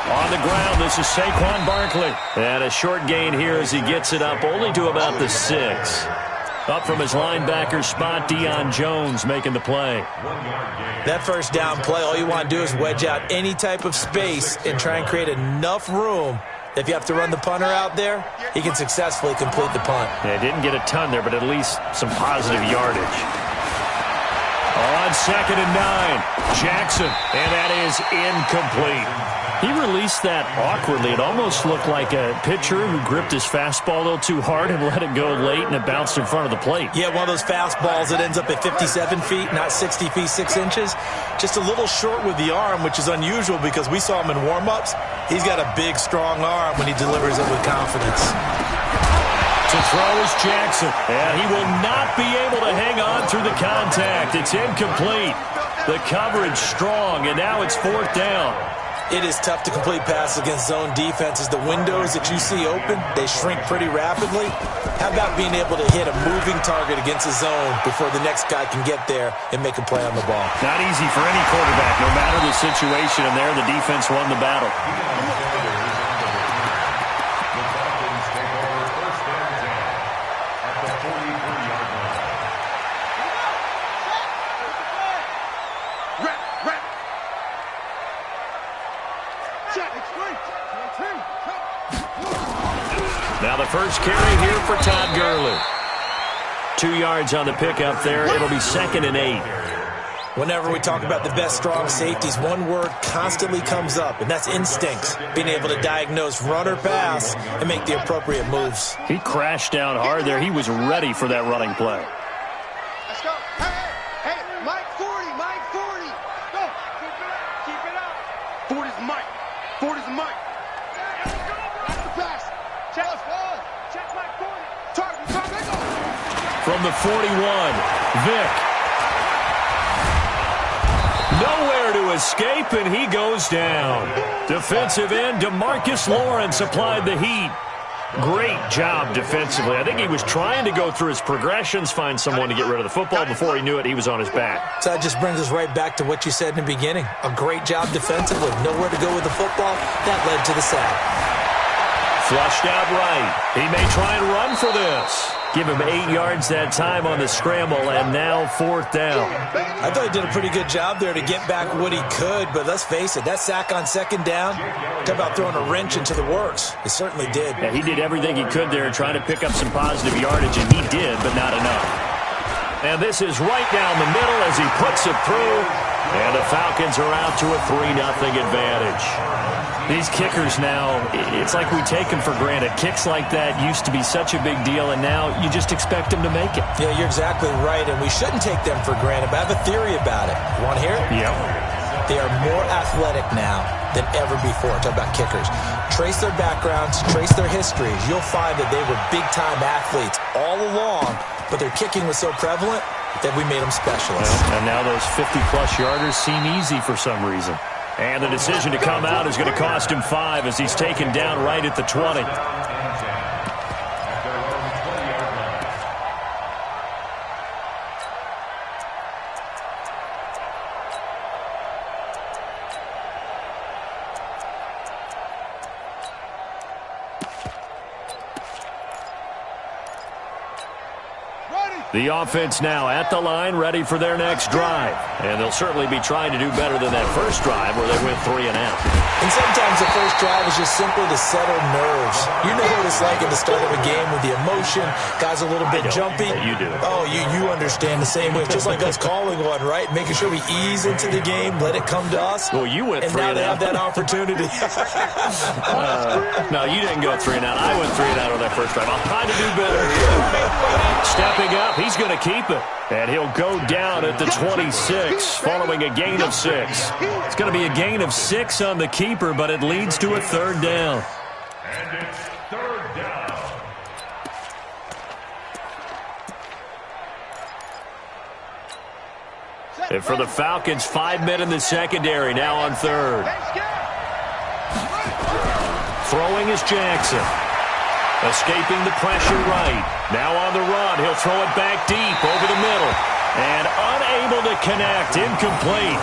On the ground, this is Saquon Barkley. And a short gain here as he gets it up only to about the 6. Up from his linebacker spot, Deion Jones making the play. That first down play, all you want to do is wedge out any type of space and try and create enough room. If you have to run the punter out there, he can successfully complete the punt. Yeah, didn't get a ton there, but at least some positive yardage. On 2nd and 9, Jackson, and that is incomplete. He released that awkwardly. It almost looked like a pitcher who gripped his fastball a little too hard and let it go late, and it bounced in front of the plate. Yeah, one of those fastballs that ends up at 57 feet, not 60 feet, 6 inches. Just a little short with the arm, which is unusual because we saw him in warm-ups. He's got a big, strong arm when he delivers it with confidence. To throw is Jackson, and he will not be able to hang on through the contact. It's incomplete. The coverage strong, and now it's 4th down. It is tough to complete passes against zone defenses. The windows that you see open, they shrink pretty rapidly. How about being able to hit a moving target against a zone before the next guy can get there and make a play on the ball? Not easy for any quarterback, no matter the situation, and there the defense won the battle. Now the first carry here for Todd Gurley. 2 yards on the pickup there. It'll be 2nd and 8. Whenever we talk about the best strong safeties, one word constantly comes up, and that's instincts. Being able to diagnose run or pass and make the appropriate moves. He crashed down hard there. He was ready for that running play. Let's go. Hey, Mike 40, Mike 40. Go. Keep it up. 40's Mike. 40's Mike. That's the pass. Check Mike 40. Target, go. From the 41, Vick. Nowhere to escape, and he goes down. Defensive end DeMarcus Lawrence applied the heat. Great job defensively. I think he was trying to go through his progressions, find someone to get rid of the football. Before he knew it, he was on his back. So that just brings us right back to what you said in the beginning. A great job defensively. Nowhere to go with the football. That led to the sack. Flushed out right. He may try and run for this. Give him 8 yards that time on the scramble, and now 4th down. I thought he did a pretty good job there to get back what he could, but let's face it, that sack on 2nd down, talk about throwing a wrench into the works. He certainly did. Yeah, he did everything he could there trying to pick up some positive yardage, and he did, but not enough. And this is right down the middle as he puts it through, and the Falcons are out to a 3-0 advantage. These kickers now, it's like we take them for granted. Kicks like that used to be such a big deal, and now you just expect them to make it. Yeah, you're exactly right, and we shouldn't take them for granted, but I have a theory about it. You want to hear it? Yep. They are more athletic now than ever before. Talk about kickers. Trace their backgrounds, trace their histories. You'll find that they were big-time athletes all along, but their kicking was so prevalent that we made them specialists. Well, and now those 50-plus yarders seem easy for some reason. And the decision to come out is going to cost him 5 as he's taken down right at the 20. The offense now at the line, ready for their next drive. And they'll certainly be trying to do better than that first drive where they went 3 and out. And sometimes the first drive is just simply to settle nerves. You know what it's like at the start of a game with the emotion, guys a little bit jumpy. You do. Oh, you understand the same way. It's just like us calling one, right? Making sure we ease into the game, let it come to us. Well, you went 3 and out. And now they have that opportunity. No, you didn't go 3 and out. I went 3 and out on that first drive. I'll try to do better. Stepping up, he's going to keep it. And he'll go down at the 26 following a gain of 6. It's going to be a gain of 6 on the keeper, but it leads to a 3rd down. And it's 3rd down. And for the Falcons, 5 men in the secondary now on 3rd. Throwing is Jackson. Escaping the pressure right. Now on the run. He'll throw it back deep over the middle. And unable to connect. Incomplete.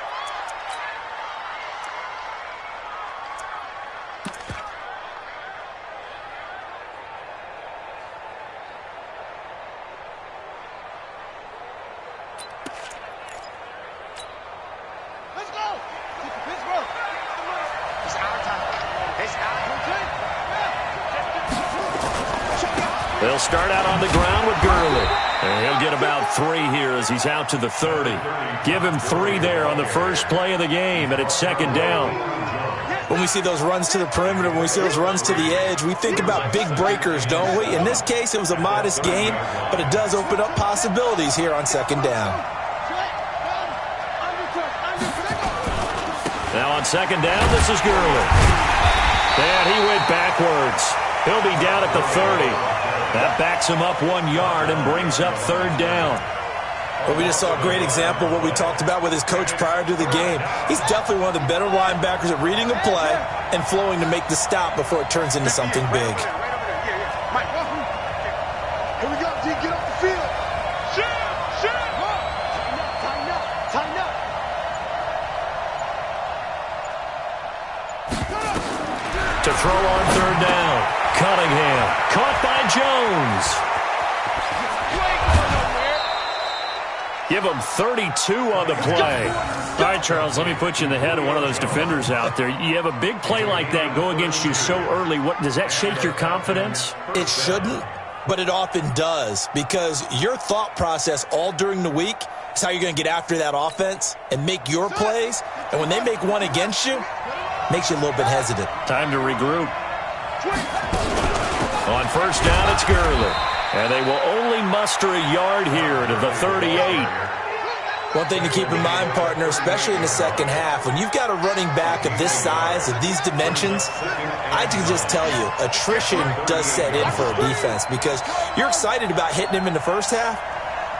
They'll start out on the ground with Gurley. And he'll get about 3 here as he's out to the 30. Give him 3 there on the first play of the game, and it's second down. When we see those runs to the perimeter, when we see those runs to the edge, we think about big breakers, don't we? In this case, it was a modest gain, but it does open up possibilities here on second down. Now on second down, this is Gurley. And he went backwards. He'll be down at the 30. That backs him up 1 yard and brings up third down. But we just saw a great example of what we talked about with his coach prior to the game. He's definitely one of the better linebackers at reading a play and flowing to make the stop before it turns into something big. Mike, here we go, D. Get off the field. Shit. Tighten up. To throw on third down. Cunningham. Caught by Jones. Give him 32 on the play. All right, Charles, let me put you in the head of one of those defenders out there. You have a big play like that go against you so early. Does that shake your confidence? It shouldn't, but it often does, because your thought process all during the week is how you're going to get after that offense and make your plays. And when they make one against you, it makes you a little bit hesitant. Time to regroup. On first down, it's Gurley. And they will only muster a yard here to the 38. One thing to keep in mind, partner, especially in the second half, when you've got a running back of this size, of these dimensions, I can just tell you, attrition does set in for a defense, because you're excited about hitting him in the first half,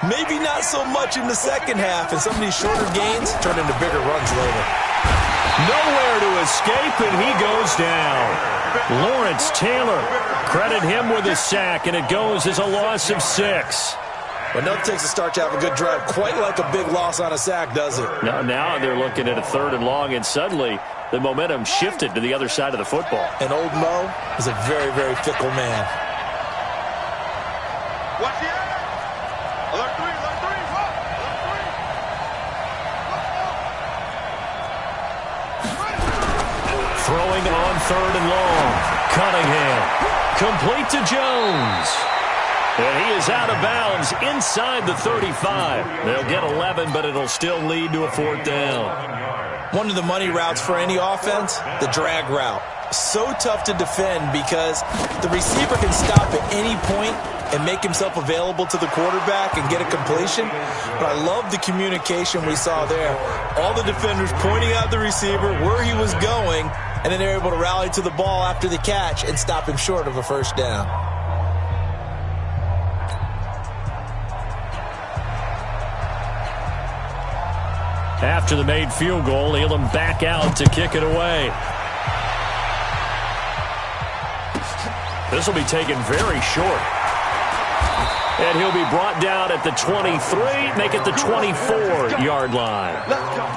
maybe not so much in the second half, and some of these shorter gains turn into bigger runs later. Nowhere to escape, and he goes down. Lawrence Taylor, credit him with a sack, and it goes as a loss of 6. But nothing takes a start to have a good drive quite like a big loss on a sack, does it? Now they're looking at a 3rd and long, and suddenly the momentum shifted to the other side of the football. And old Mo is a very, very fickle man. Watch the air. Alert 3. Throwing on 3rd and long. Cunningham. Complete to Jones. And he is out of bounds inside the 35. They'll get 11, but it'll still lead to a 4th down. One of the money routes for any offense, the drag route. So tough to defend because the receiver can stop at any point and make himself available to the quarterback and get a completion. But I love the communication we saw there. All the defenders pointing out the receiver, where he was going, and then they're able to rally to the ball after the catch and stop him short of a first down. After the made field goal, he'll him back out to kick it away. This will be taken very short. And he'll be brought down at the 23, make it the 24-yard line. Let's go.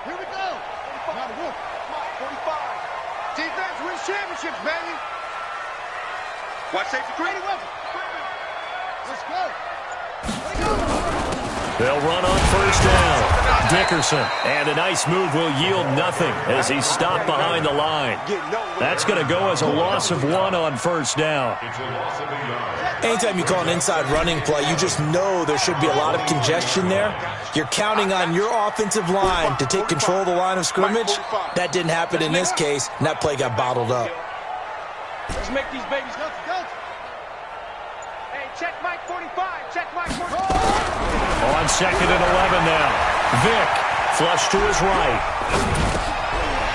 Here we go. Now the wolf. 45. Defense wins championships, baby. Watch safety. Grady Wilson. Let's go. They'll run on first down. Dickerson. And a nice move will yield nothing as he's stopped behind the line. That's going to go as a loss of 1 on first down. Anytime you call an inside running play, you just know there should be a lot of congestion there. You're counting on your offensive line to take control of the line of scrimmage. That didn't happen in this case, and that play got bottled up. Let's make these babies go. Hey, check Mike 45. Check Mike 45. On second and 11 now. Vick, flush to his right.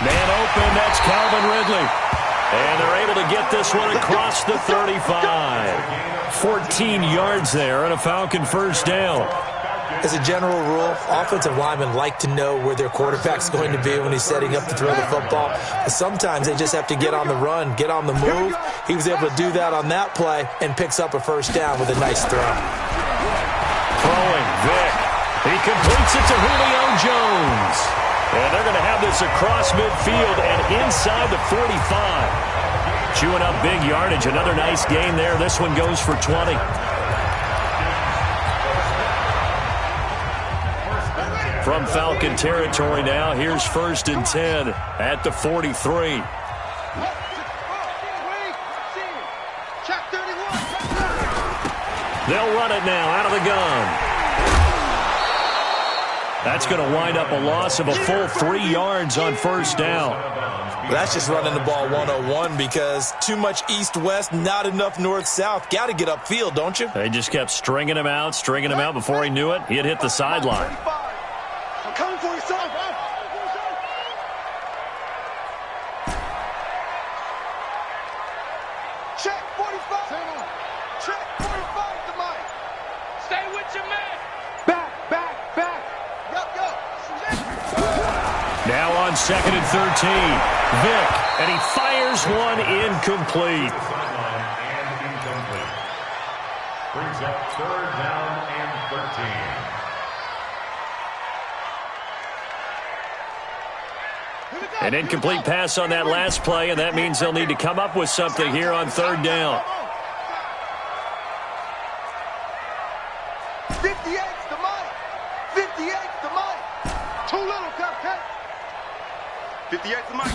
Man open, that's Calvin Ridley. And they're able to get this one across the 35. 14 yards there and a Falcon first down. As a general rule, offensive linemen like to know where their quarterback's going to be when he's setting up to throw the football. But sometimes they just have to get on the run, get on the move. He was able to do that on that play and picks up a first down with a nice throw. Throwing, Vick. He completes it to Julio Jones. And they're going to have this across midfield and inside the 45. chewing up big yardage. Another nice gain there. This one goes for 20. From Falcon territory now, here's 1st and 10 at the 43. They'll run it now out of the gun. That's going to wind up a loss of a full 3 yards on 1st down. That's just running the ball 101 because too much east-west, not enough north-south. Got to get upfield, don't you? They just kept stringing him out before he knew it. He had hit the sideline. I'm coming for you, son. Check 45. Check 45 to Mike. Stay with your man. Back. Go. Now on 2nd and 13. Vick, and he fires one incomplete. Brings up 3rd down and 13. An incomplete pass on that last play, and that means they'll need to come up with something here on 3rd down. 58's to Mike. 58's to Mike. Too little, Captain. 58's to Mike.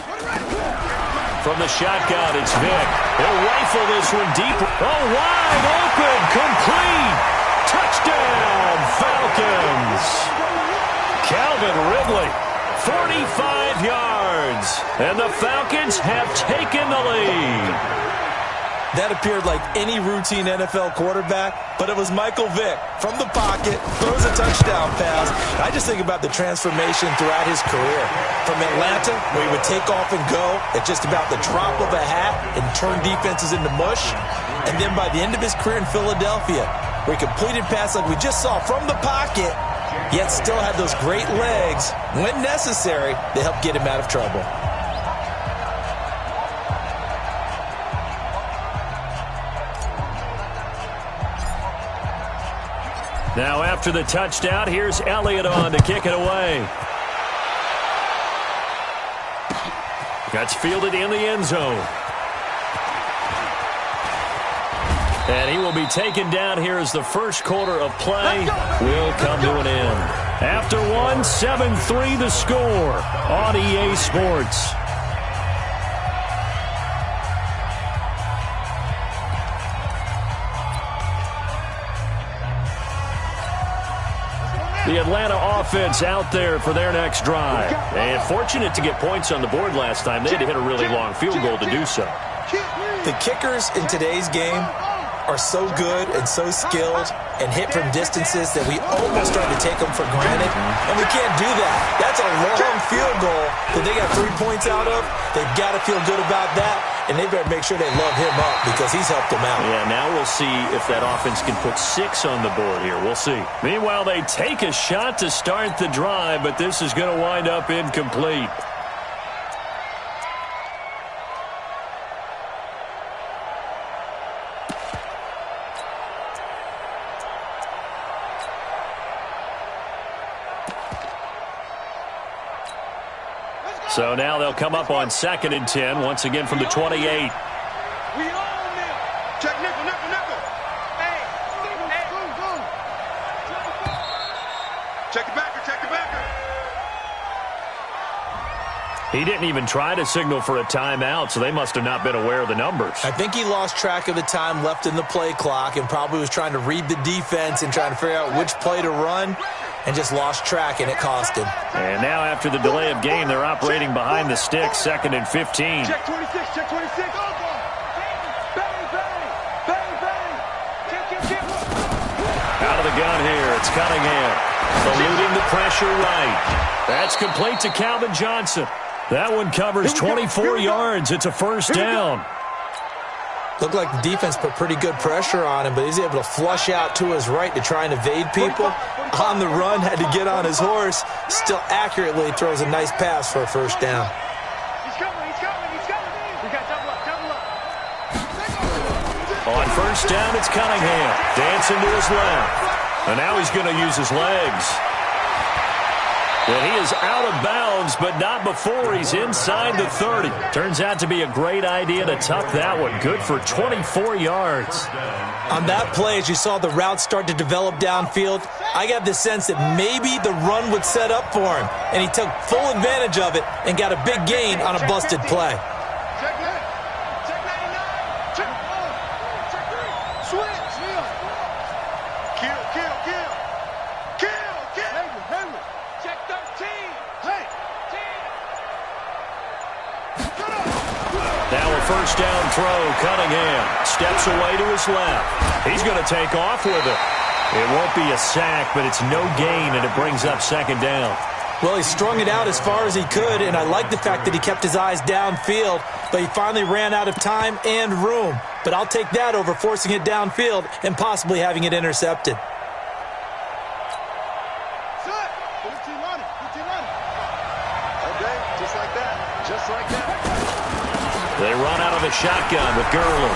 From the shotgun, it's Vick. He'll rifle this one deep. Oh, wide open, complete. Touchdown, Falcons. Calvin Ridley, 45 yards. And the Falcons have taken the lead. That appeared like any routine NFL quarterback, but it was Michael Vick from the pocket, throws a touchdown pass. I just think about the transformation throughout his career. From Atlanta, where he would take off and go at just about the drop of a hat and turn defenses into mush. And then by the end of his career in Philadelphia, where he completed passes like we just saw from the pocket, yet still had those great legs, when necessary, to help get him out of trouble. Now after the touchdown, here's Elliott on to kick it away. That's fielded in the end zone. And he will be taken down here as the first quarter of play will come to an end. After one, 7-3 the score on EA Sports. The Atlanta offense out there for their next drive. And fortunate to get points on the board last time. They had to hit a really long field goal to do so. The kickers in today's game are so good and so skilled and hit from distances that we almost start to take them for granted. And we can't do that. That's a long field goal that they got 3 points out of. They've got to feel good about that. And they better make sure they love him up because he's helped them out. Yeah, now we'll see if that offense can put 6 on the board here. We'll see. Meanwhile, they take a shot to start the drive, but this is going to wind up incomplete. So now they'll come up on 2nd and 10, once again from the 28. We own them. Check nickel. Hey. Check the backer. He didn't even try to signal for a timeout, so they must have not been aware of the numbers. I think he lost track of the time left in the play clock and probably was trying to read the defense and trying to figure out which play to run and just lost track, and it cost him. And now after the delay of game, they're operating behind the sticks, 2nd and 15. Check 26. Out of the gun here, it's Cunningham. Eluding the pressure right. That's complete to Calvin Johnson. That one covers 24 yards. It's a first down. Looked like the defense put pretty good pressure on him, but he's able to flush out to his right to try and evade people. On the run, had to get on his horse. Still accurately throws a nice pass for a first down. He's coming. We got double up. On first down, it's Cunningham. Dancing to his left. And now he's going to use his legs. And he is out of bounds, but not before he's inside the 30. Turns out to be a great idea to tuck that one. Good for 24 yards. On that play, as you saw the route start to develop downfield, I got the sense that maybe the run would set up for him. And he took full advantage of it and got a big gain on a busted play. Check 99. Check 4. Check 3. Switch. Kill. Henry. Check 13. Hey. Now a first down throw. Cunningham steps away to his left. He's going to take off with it. It won't be a sack, but it's no gain, and it brings up second down. Well, he strung it out as far as he could, and I like the fact that he kept his eyes downfield, but he finally ran out of time and room. But I'll take that over forcing it downfield and possibly having it intercepted. They run out of the shotgun with Gurley.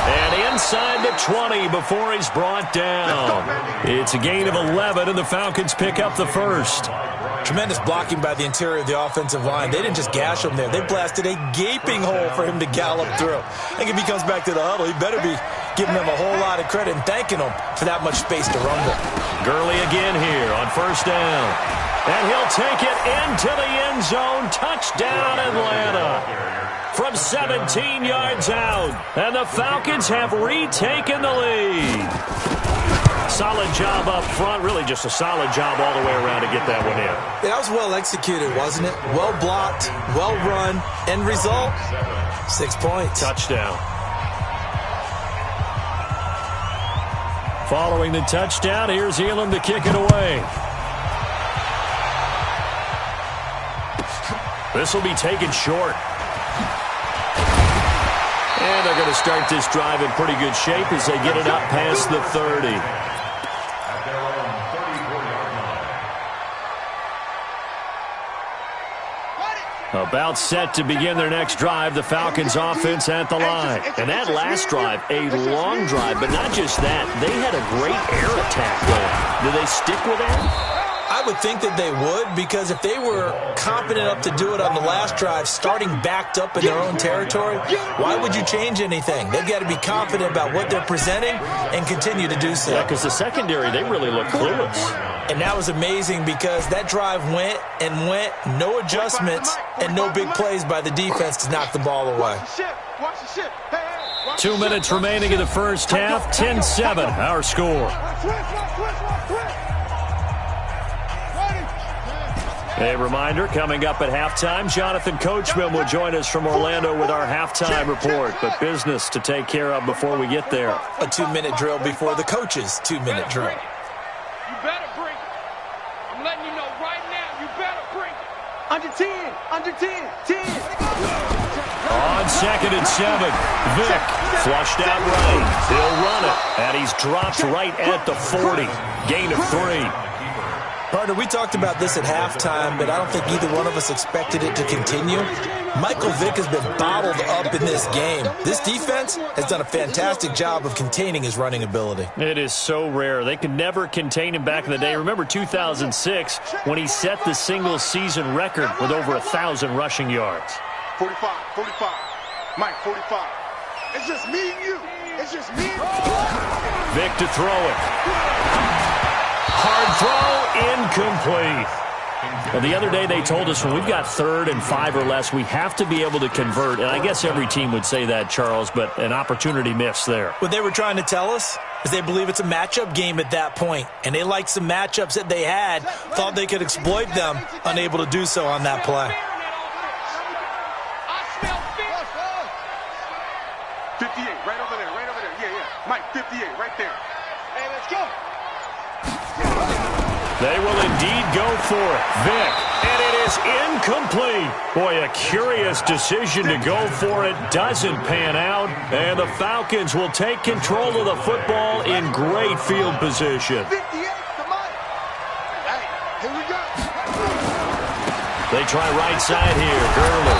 And inside the 20 before he's brought down. It's a gain of 11, and the Falcons pick up the first. Tremendous blocking by the interior of the offensive line. They didn't just gash him there. They blasted a gaping hole for him to gallop through. I think if he comes back to the huddle, he better be giving them a whole lot of credit and thanking them for that much space to rumble. Gurley again here on first down. And he'll take it into the end zone. Touchdown, Atlanta. From 17 yards out. And the Falcons have retaken the lead. Solid job up front. Really just a solid job all the way around to get that one in. Yeah, that was well executed, wasn't it? Well blocked, well run. End result, 6 points. Touchdown. Following the touchdown, here's Elam to kick it away. This will be taken short. And they're going to start this drive in pretty good shape as they get it up past the 30. About set to begin their next drive, the Falcons offense at the line. And that last drive, a long drive, but not just that. They had a great air attack going. Do they stick with that? I would think that they would, because if they were competent enough to do it on the last drive, starting backed up in their own territory, why would you change anything? They've got to be confident about what they're presenting and continue to do so. Yeah, because the secondary, they really look clueless. And that was amazing because that drive went and went, no adjustments, and no big plays by the defense to knock the ball away. 2 minutes remaining in the first half, 10-7, our score. A reminder, coming up at halftime, Jonathan Coachman will join us from Orlando with our halftime report. But business to take care of before we get there. A 2-minute drill before the coach's 2-minute drill. You better bring it. I'm letting you know right now, you better bring it. Under 10, under 10, 10. On 2nd and 7, Vick flushed out right. He'll run it, and he's dropped right at the 40. Gain of 3. Partner, we talked about this at halftime, but I don't think either one of us expected it to continue. Michael Vick has been bottled up in this game. This defense has done a fantastic job of containing his running ability. It is so rare. They could never contain him back in the day. Remember 2006 when he set the single-season record with over 1,000 rushing yards. 45, 45. Mike, 45. It's just me and you. It's just me and you. Vick to throw it. Hard throw, incomplete. Well, the other day they told us when we've got 3rd and 5 or less, we have to be able to convert. And I guess every team would say that, Charles, but an opportunity missed there. What they were trying to tell us is they believe it's a matchup game at that point. And they liked some matchups that they had, thought they could exploit them, unable to do so on that play. 58, right over there, right over there. Yeah. Mike, 58, right there. Hey, let's go. They will indeed go for it. Vick, and it is incomplete. Boy, a curious decision to go for it. Doesn't pan out, and the Falcons will take control of the football in great field position. 58 to Mike. Hey, here we go. They try right side here, Gurley.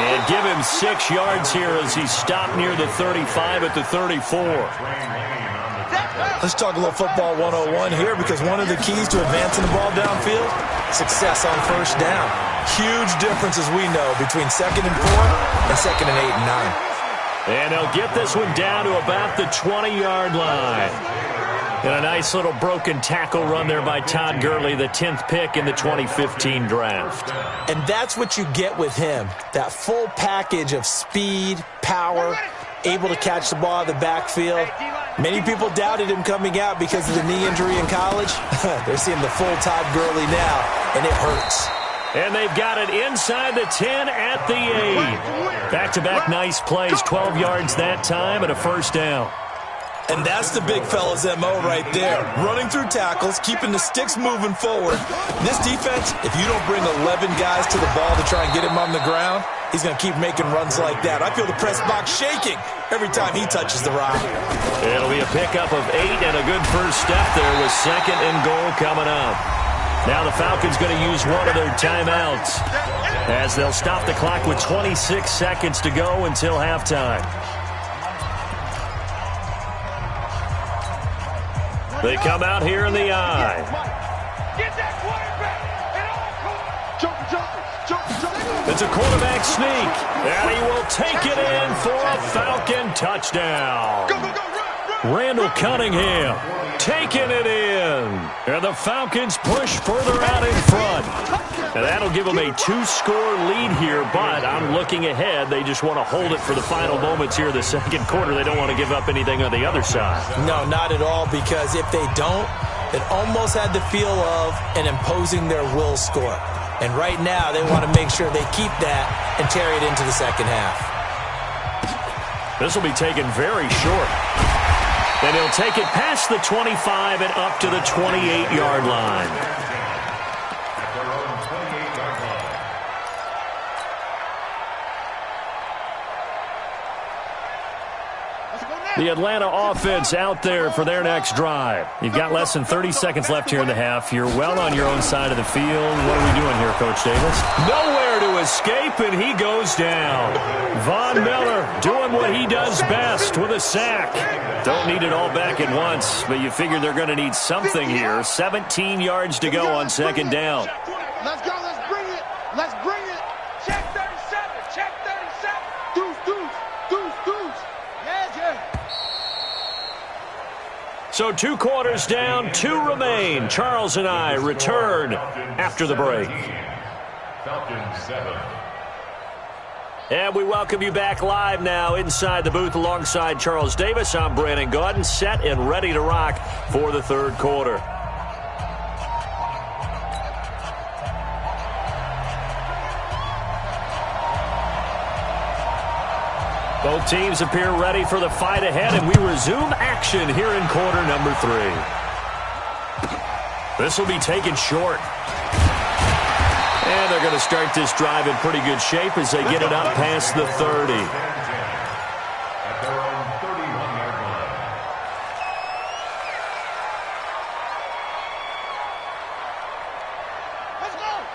And give him 6 yards here as he stopped near the 35 at the 34. Let's talk a little football 101 here, because one of the keys to advancing the ball downfield, success on first down. Huge difference, as we know, between 2nd and 4 and 2nd and 8 and 9. And they'll get this one down to about the 20-yard line. And a nice little broken tackle run there by Todd Gurley, the 10th pick in the 2015 draft. And that's what you get with him, that full package of speed, power, able to catch the ball in the backfield. Many people doubted him coming out because of the knee injury in college. They're seeing the full Todd Gurley now, and it hurts. And they've got it inside the 10 at the 8. Back-to-back nice plays, 12 yards that time and a first down. And that's the big fella's MO right there. Running through tackles, keeping the sticks moving forward. This defense, if you don't bring 11 guys to the ball to try and get him on the ground, he's going to keep making runs like that. I feel the press box shaking every time he touches the rock. It'll be a pickup of 8 and a good first step there with 2nd and goal coming up. Now the Falcons going to use one of their timeouts as they'll stop the clock with 26 seconds to go until halftime. They come out here in the eye. It's a quarterback sneak, and he will take it in for a Falcon touchdown. Randall Cunningham taking it in. And the Falcons push further out in front. And that'll give them a 2-score lead here, but I'm looking ahead. They just want to hold it for the final moments here in the second quarter. They don't want to give up anything on the other side. No, not at all, because if they don't, it almost had the feel of an imposing their will score. And right now, they want to make sure they keep that and carry it into the second half. This will be taken very short. And he'll take it past the 25 and up to the 28-yard line. The Atlanta offense out there for their next drive. You've got less than 30 seconds left here in the half. You're well on your own side of the field. What are we doing here, Coach Davis? Nowhere to escape, and he goes down. Von Miller doing what he does best with a sack. Don't need it all back at once, but you figure they're going to need something here. 17 yards to go on 2nd down. Let's go. Let's bring it. Let's bring it. Check 37. Check 37. Deuce, deuce, deuce, deuce. Yeah. So 2 quarters down, 2 remain. Charles and I return after the break. Falcons 7. And we welcome you back live now inside the booth alongside Charles Davis. I'm Brandon Gaudin, set and ready to rock for the 3rd quarter. Both teams appear ready for the fight ahead, and we resume action here in quarter number 3. This will be taken short. And they're going to start this drive in pretty good shape as they get it up past the 30. At their own 31-yard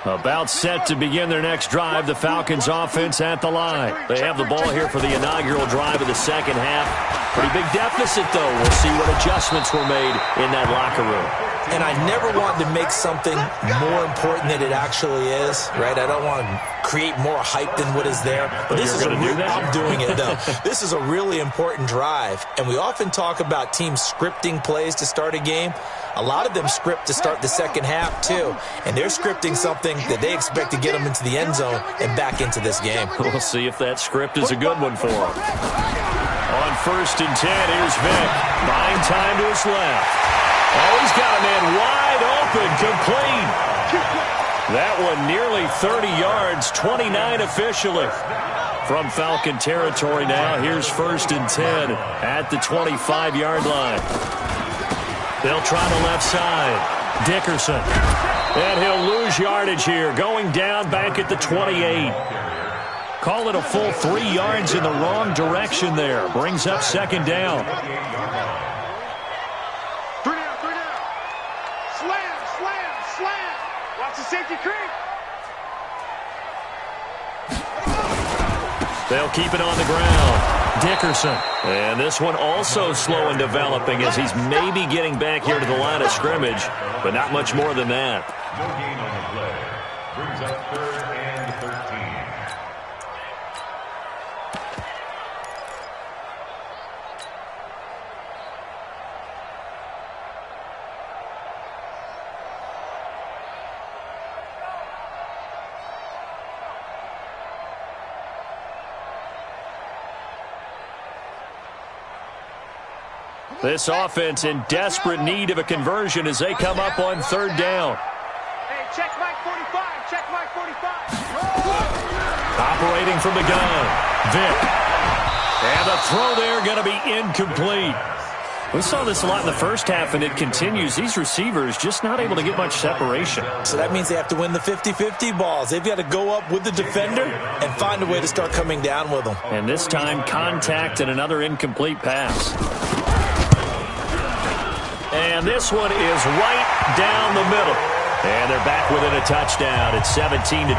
line. About set to begin their next drive, the Falcons offense at the line. They have the ball here for the inaugural drive of the second half. Pretty big deficit, though. We'll see what adjustments were made in that locker room. And I never want to make something more important than it actually is, right? I don't want to create more hype than what is there. But this is I'm doing it, though. This is a really important drive. And we often talk about teams scripting plays to start a game. A lot of them script to start the second half, too. And they're scripting something that they expect to get them into the end zone and back into this game. We'll see if that script is a good one for them. On 1st and 10, here's Vick. Buying time to his left. Oh, he's got a man wide open, complete. That one nearly 30 yards, 29 officially. From Falcon territory now, here's 1st and 10 at the 25-yard line. They'll try the left side. Dickerson. And he'll lose yardage here, going down back at the 28. Call it a full 3 yards in the wrong direction there. Brings up 2nd down. 3 down, 3 down. Slam, slam, slam. Watch the safety creep. They'll keep it on the ground. Dickerson. And this one also slow in developing as he's maybe getting back here to the line of scrimmage, but not much more than that. No gain on the play. Brings up 3rd and 13. This offense in desperate need of a conversion as they come up on 3rd down. Hey, check Mike 45. Check Mike 45. Operating from the gun. Vick. And the throw there going to be incomplete. We saw this a lot in the first half, and it continues. These receivers just not able to get much separation. So that means they have to win the 50-50 balls. They've got to go up with the defender and find a way to start coming down with them. And this time, contact and another incomplete pass. And this one is right down the middle. And they're back within a touchdown. It's 17-10.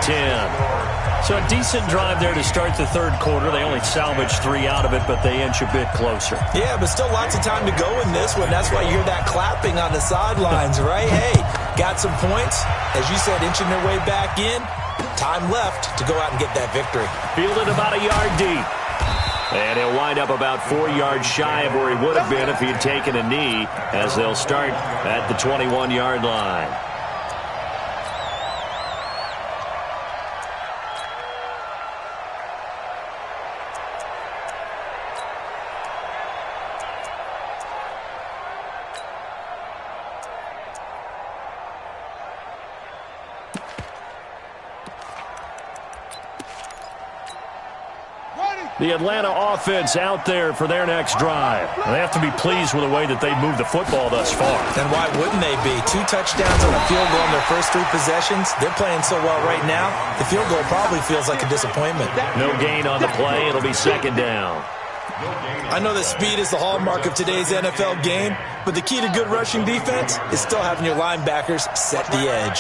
So a decent drive there to start the 3rd quarter. They only salvaged 3 out of it, but they inch a bit closer. Yeah, but still lots of time to go in this one. That's why you hear that clapping on the sidelines, right? Hey, got some points. As you said, inching their way back in. Time left to go out and get that victory. Fielded about a yard deep. And he'll wind up about 4 yards shy of where he would have been if he had taken a knee, as they'll start at the 21-yard line. The Atlanta offense out there for their next drive. They have to be pleased with the way that they moved the football thus far. And why wouldn't they be? 2 touchdowns on a field goal in their first 3 possessions. They're playing so well right now, the field goal probably feels like a disappointment. No gain on the play. It'll be 2nd down. I know that speed is the hallmark of today's NFL game, but the key to good rushing defense is still having your linebackers set the edge.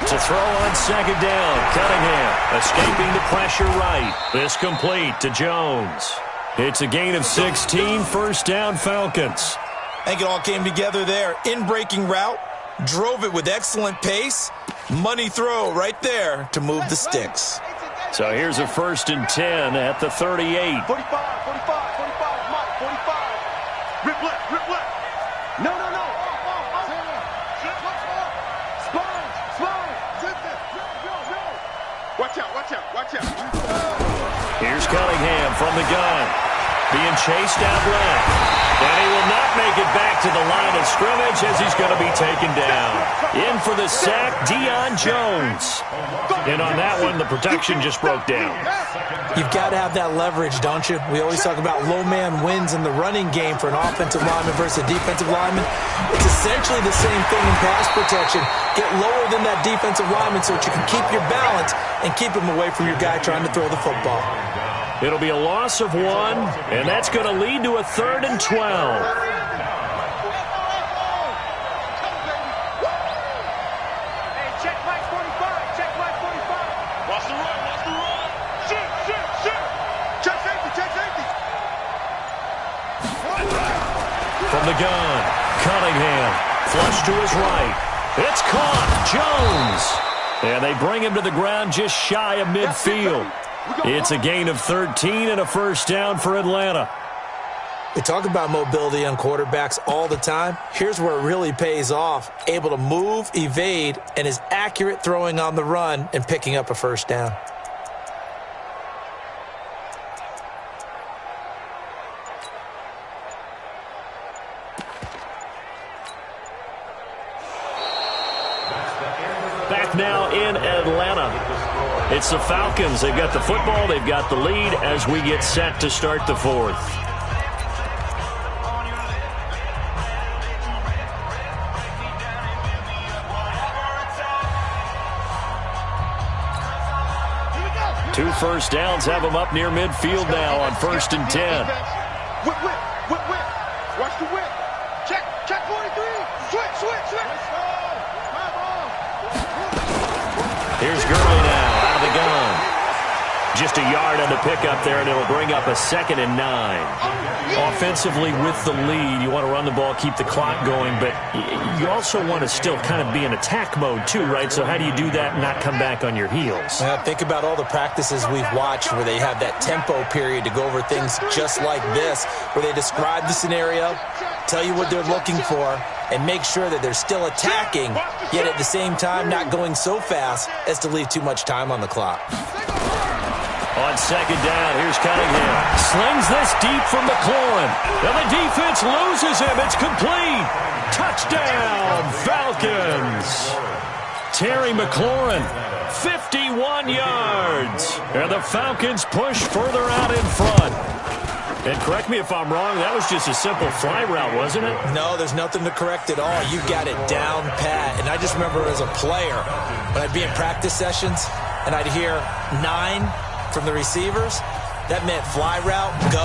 To throw on 2nd down, Cunningham escaping the pressure right. This complete to Jones. It's a gain of 16, 1st down Falcons. I think it all came together there. In-breaking route, drove it with excellent pace. Money throw right there to move the sticks. So here's a 1st and 10 at the 38. 45, 45, 45, Mike, 45. Rip left. No. Watch out. Here's Cunningham from the gun. Being chased out left. And he will not make it back to the line of scrimmage as he's going to be taken down. In for the sack, Deion Jones. And on that one, the protection just broke down. You've got to have that leverage, don't you? We always talk about low man wins in the running game for an offensive lineman versus a defensive lineman. It's essentially the same thing in pass protection. Get lower than that defensive lineman so that you can keep your balance and keep him away from your guy trying to throw the football. It'll be a loss of 1, and that's going to lead to a 3rd and 12. From the gun, Cunningham, flush to his right. It's caught, Jones. And they bring him to the ground just shy of midfield. It's a gain of 13 and a 1st down for Atlanta. We talk about mobility on quarterbacks all the time. Here's where it really pays off. Able to move, evade, and is accurate throwing on the run and picking up a 1st down. Back now in Atlanta. It's the Falcons. They've got the football. They've got the lead as we get set to start the 4th. Two 1st downs have them up near midfield now on 1st and 10. Whip. Watch the whip. Check 43. Switch. Here's Gurley now, out of the gun. Just a yard on the pickup there, and it'll bring up a 2nd and 9. Offensively with the lead, you want to run the ball, keep the clock going, but you also want to still kind of be in attack mode too, right? So how do you do that and not come back on your heels? Think about all the practices we've watched where they have that tempo period to go over things just like this, where they describe the scenario, tell you what they're looking for, and make sure that they're still attacking, yet at the same time not going so fast as to leave too much time on the clock. On 2nd down, here's Cunningham. Slings this deep from McLaurin. And the defense loses him. It's complete. Touchdown, Falcons. Terry McLaurin, 51 yards. And the Falcons push further out in front. And correct me if I'm wrong, that was just a simple fly route, wasn't it? No, there's nothing to correct at all. You got it down pat. And I just remember as a player, when I'd be in practice sessions, and I'd hear 9 from the receivers, that meant fly route, go,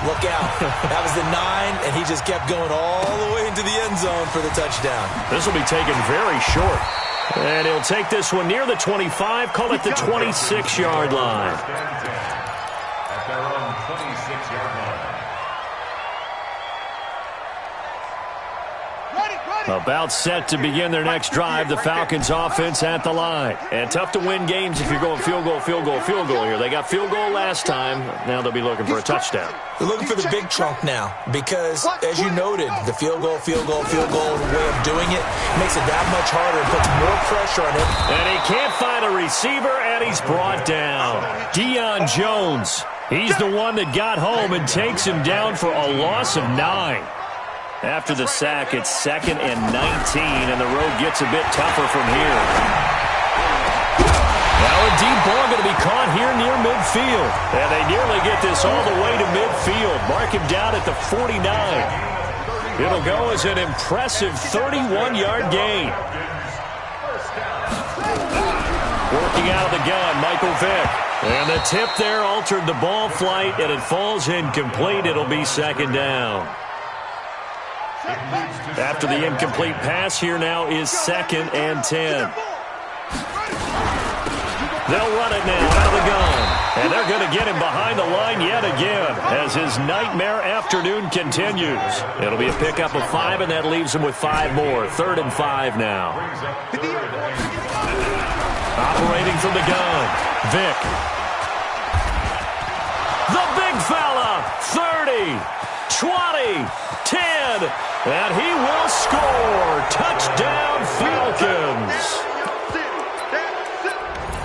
look out. That was the 9, and he just kept going all the way into the end zone for the touchdown. This will be taken very short. And he'll take this one near the 25, call it the 26-yard line. At their own 26-yard line. About set to begin their next drive. The Falcons offense at the line. And tough to win games if you're going field goal here. They got field goal last time. Now they'll be looking for a touchdown. They're looking for the big chunk now because, as you noted, the field goal way of doing it makes it that much harder and puts more pressure on him. And he can't find a receiver, and he's brought down. Deion Jones. He's the one that got home and takes him down for a loss of 9. After the sack, it's 2nd and 19, and the road gets a bit tougher from here. Now a deep ball going to be caught here near midfield. And they nearly get this all the way to midfield. Mark him down at the 49. It'll go as an impressive 31-yard gain. Working out of the gun, Michael Vick. And the tip there altered the ball flight, and it falls incomplete. It'll be 2nd down. After the incomplete pass, here now is 2nd and 10. They'll run it now out of the gun. And they're going to get him behind the line yet again as his nightmare afternoon continues. It'll be a pickup of 5, and that leaves him with 5 more. 3rd and 5 now. Operating from the gun, Vick. The big fella, 30, 20, 10, and he will score. Touchdown, Falcons.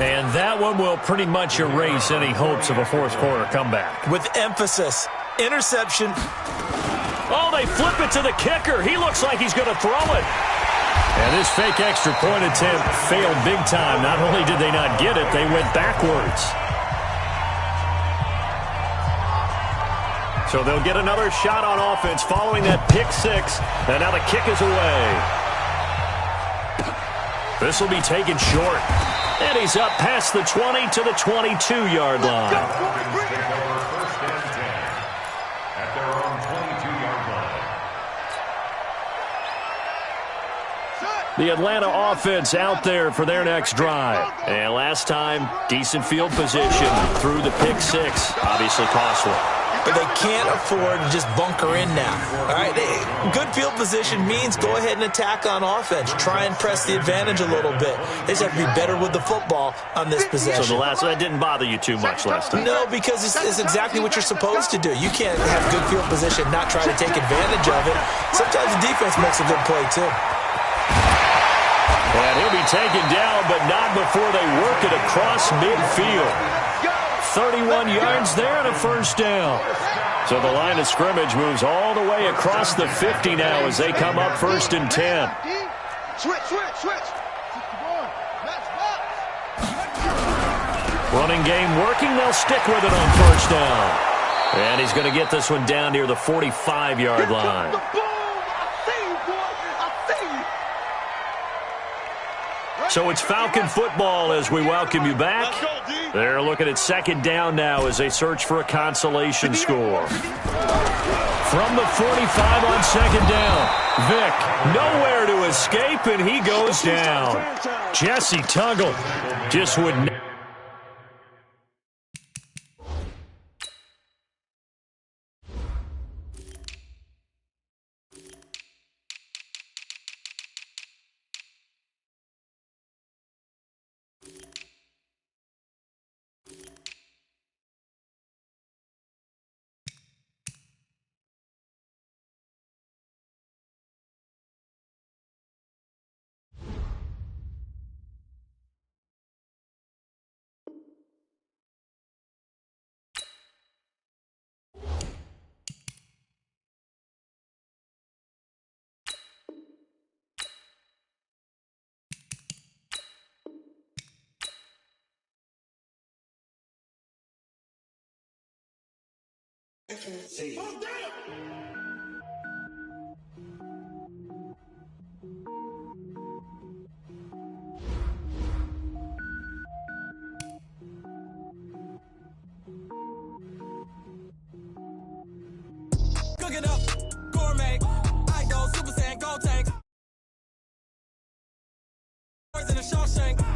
And that one will pretty much erase any hopes of a fourth-quarter comeback. With emphasis, interception. Oh, they flip it to the kicker. He looks like he's going to throw it. And this fake extra point attempt failed big time. Not only did they not get it, they went backwards. So they'll get another shot on offense following that pick 6. And now the kick is away. This will be taken short. And he's up past the 20 to the 22-yard line. At their own 22-yard line. The Atlanta offense out there for their next drive. And last time, decent field position through the pick 6. Obviously costly. But they can't afford to just bunker in now. All right, good field position means go ahead and attack on offense. Try and press the advantage a little bit. They just have to be better with the football on this possession. So that didn't bother you too much last time? No, because it's exactly what you're supposed to do. You can't have good field position, not try to take advantage of it. Sometimes the defense makes a good play, too. And he'll be taken down, but not before they work it across midfield. 31 yards there and a first down. So the line of scrimmage moves all the way across the 50 now as they come up 1st and 10. Switch. Running game working. They'll stick with it on 1st down. And he's going to get this one down near the 45-yard line. So it's Falcon football as we welcome you back. They're looking at 2nd down now as they search for a consolation score. From the 45 on second down. Vic, nowhere to escape, and he goes down. Jesse Tuggle just wouldn't. Cook it up, gourmet. I go Super Saiyan, go tank. In the Shawshank.